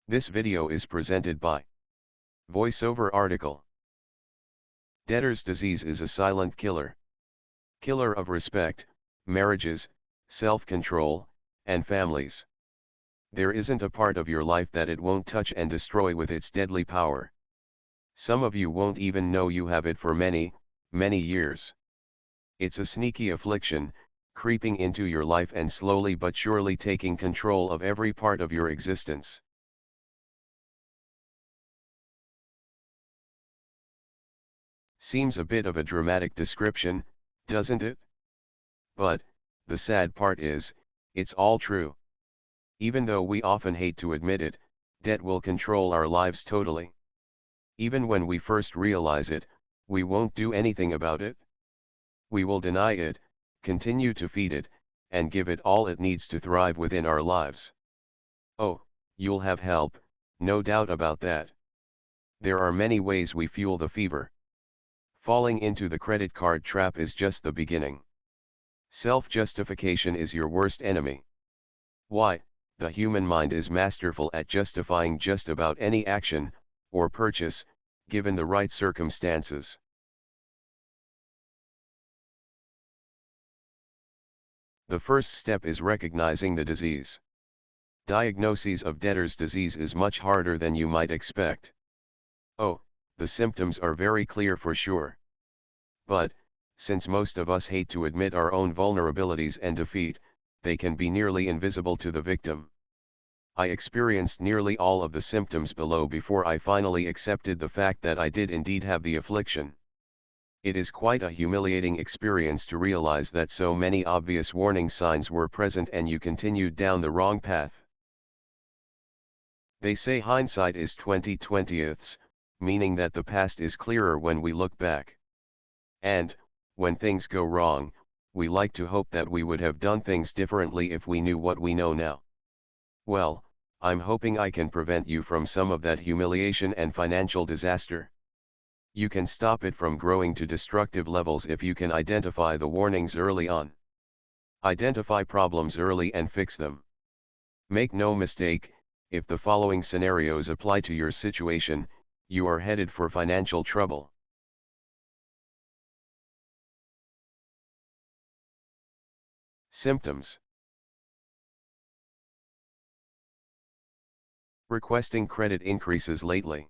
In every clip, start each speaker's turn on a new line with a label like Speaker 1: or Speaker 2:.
Speaker 1: This video is presented by VoiceOver article. Debtor's disease is a silent killer. Killer of respect, marriages, self-control, and families. There isn't a part of your life that it won't touch and destroy with its deadly power. Some of you won't even know you have it for many, many years. It's a sneaky affliction, creeping into your life and slowly but surely taking control of every part of your existence. Seems a bit of a dramatic description, doesn't it? But, the sad part is, it's all true. Even though we often hate to admit it, debt will control our lives totally. Even when we first realize it, we won't do anything about it. We will deny it, continue to feed it, and give it all it needs to thrive within our lives. Oh, you'll have help, no doubt about that. There are many ways we fuel the fever. Falling into the credit card trap is just the beginning. Self-justification is your worst enemy. Why? The human mind is masterful at justifying just about any action, or purchase, given the right circumstances. The first step is recognizing the disease. Diagnosis of debtor's disease is much harder than you might expect. Oh, the symptoms are very clear for sure. But, since most of us hate to admit our own vulnerabilities and defeat, they can be nearly invisible to the victim. I experienced nearly all of the symptoms below before I finally accepted the fact that I did indeed have the affliction. It is quite a humiliating experience to realize that so many obvious warning signs were present and you continued down the wrong path. They say hindsight is 20/20, meaning that the past is clearer when we look back. And, when things go wrong, we like to hope that we would have done things differently if we knew what we know now. Well, I'm hoping I can prevent you from some of that humiliation and financial disaster. You can stop it from growing to destructive levels if you can identify the warnings early on. Identify problems early and fix them. Make no mistake, if the following scenarios apply to your situation, you are headed for financial trouble. Symptoms. Requesting credit increases lately.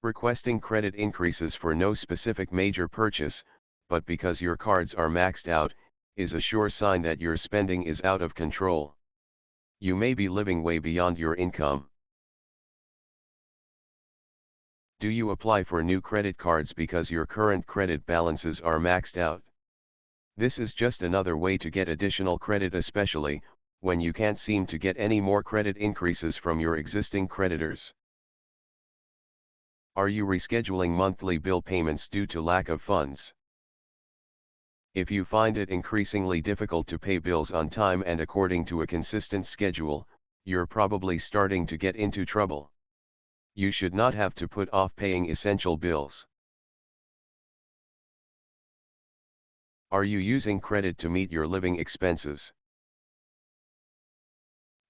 Speaker 1: Requesting credit increases for no specific major purchase, but because your cards are maxed out, is a sure sign that your spending is out of control. You may be living way beyond your income. Do you apply for new credit cards because your current credit balances are maxed out? This is just another way to get additional credit, especially when you can't seem to get any more credit increases from your existing creditors. Are you rescheduling monthly bill payments due to lack of funds? If you find it increasingly difficult to pay bills on time and according to a consistent schedule, you're probably starting to get into trouble. You should not have to put off paying essential bills. Are you using credit to meet your living expenses?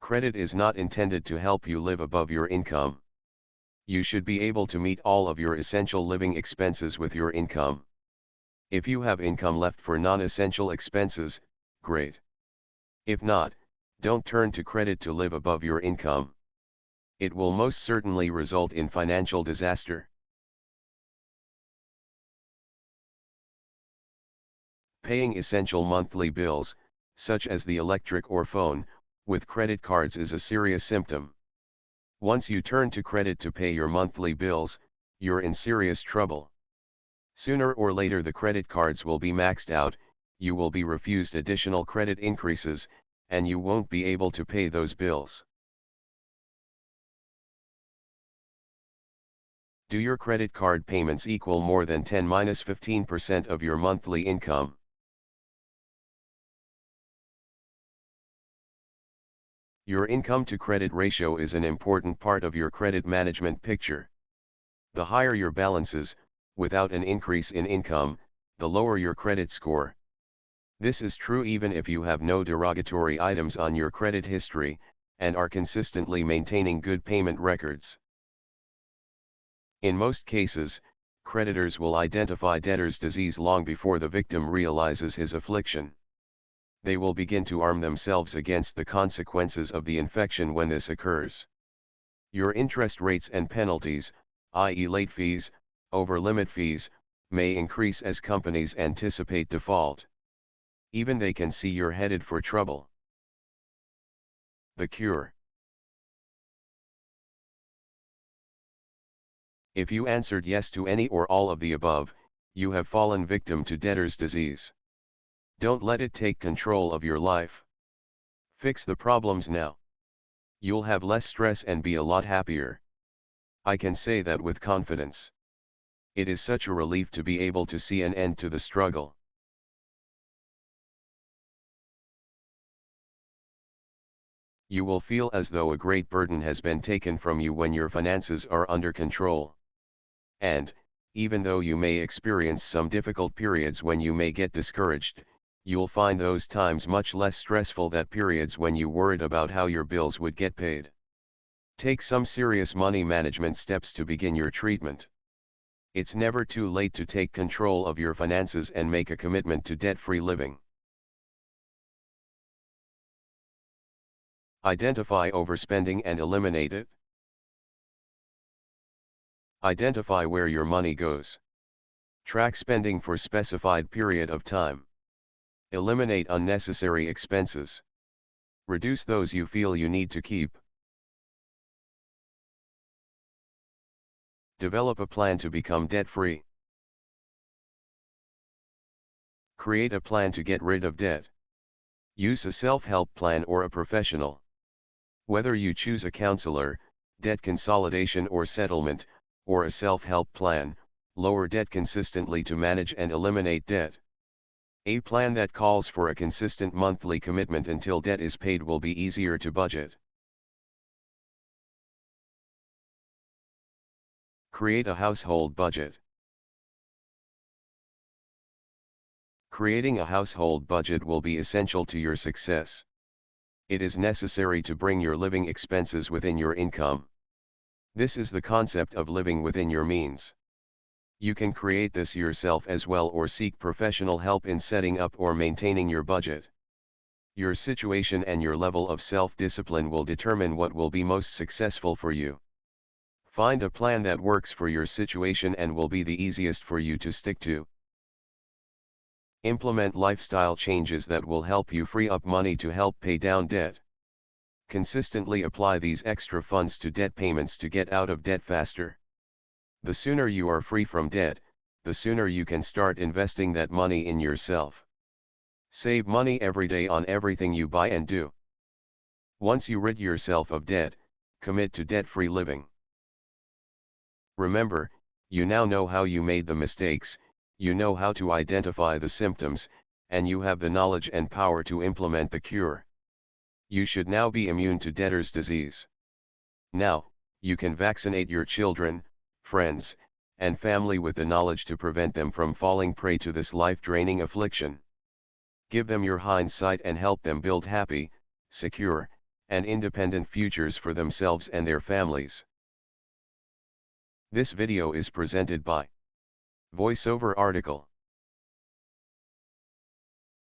Speaker 1: Credit is not intended to help you live above your income. You should be able to meet all of your essential living expenses with your income. If you have income left for non-essential expenses, great. If not, don't turn to credit to live above your income. It will most certainly result in financial disaster. Paying essential monthly bills, such as the electric or phone, with credit cards is a serious symptom. Once you turn to credit to pay your monthly bills, you're in serious trouble. Sooner or later the credit cards will be maxed out, you will be refused additional credit increases, and you won't be able to pay those bills. Do your credit card payments equal more than 10–15% of your monthly income? Your income to credit ratio is an important part of your credit management picture. The higher your balances, without an increase in income, the lower your credit score. This is true even if you have no derogatory items on your credit history, and are consistently maintaining good payment records. In most cases, creditors will identify debtor's disease long before the victim realizes his affliction. They will begin to arm themselves against the consequences of the infection when this occurs. Your interest rates and penalties, i.e. late fees, over-limit fees, may increase as companies anticipate default. Even they can see you're headed for trouble. The cure. If you answered yes to any or all of the above, you have fallen victim to debtor's disease. Don't let it take control of your life. Fix the problems now. You'll have less stress and be a lot happier. I can say that with confidence. It is such a relief to be able to see an end to the struggle. You will feel as though a great burden has been taken from you when your finances are under control. And, even though you may experience some difficult periods when you may get discouraged, you'll find those times much less stressful than periods when you worried about how your bills would get paid. Take some serious money management steps to begin your treatment. It's never too late to take control of your finances and make a commitment to debt-free living. Identify overspending and eliminate it. Identify where your money goes. Track spending for specified period of time. Eliminate unnecessary expenses. Reduce those you feel you need to keep. Develop a plan to become debt-free. Create a plan to get rid of debt. Use a self-help plan or a professional. Whether you choose a counselor, debt consolidation or settlement, or a self-help plan, lower debt consistently to manage and eliminate debt. A plan that calls for a consistent monthly commitment until debt is paid will be easier to budget. Create a household budget. Creating a household budget will be essential to your success. It is necessary to bring your living expenses within your income. This is the concept of living within your means. You can create this yourself as well or seek professional help in setting up or maintaining your budget. Your situation and your level of self-discipline will determine what will be most successful for you. Find a plan that works for your situation and will be the easiest for you to stick to. Implement lifestyle changes that will help you free up money to help pay down debt. Consistently apply these extra funds to debt payments to get out of debt faster. The sooner you are free from debt, the sooner you can start investing that money in yourself. Save money every day on everything you buy and do. Once you rid yourself of debt, commit to debt-free living. Remember, you now know how you made the mistakes, you know how to identify the symptoms, and you have the knowledge and power to implement the cure. You should now be immune to debtor's disease. Now, you can vaccinate your children, friends, and family with the knowledge to prevent them from falling prey to this life-draining affliction. Give them your hindsight and help them build happy, secure, and independent futures for themselves and their families. This video is presented by VoiceOver article.